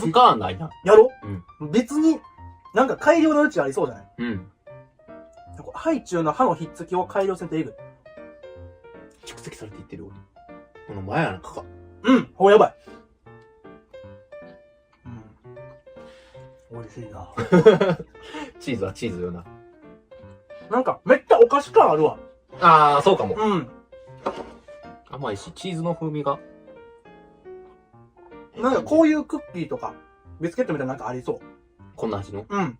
使わないな。やろ？うん。別に、なんか改良の余地ありそうじゃない？うん。ハイチュウの歯のひっつきを改良せんとえぐい。蓄積されていってるよ。この前やな、かか。うん。やばい。美味しいな。チーズはチーズよな。なんか、めっちゃお菓子感あるわ。あー、そうかも。うん。甘いし、チーズの風味が。なんかこういうクッキーとか、ビスケットみたいななんかありそう。こんな味の。うん。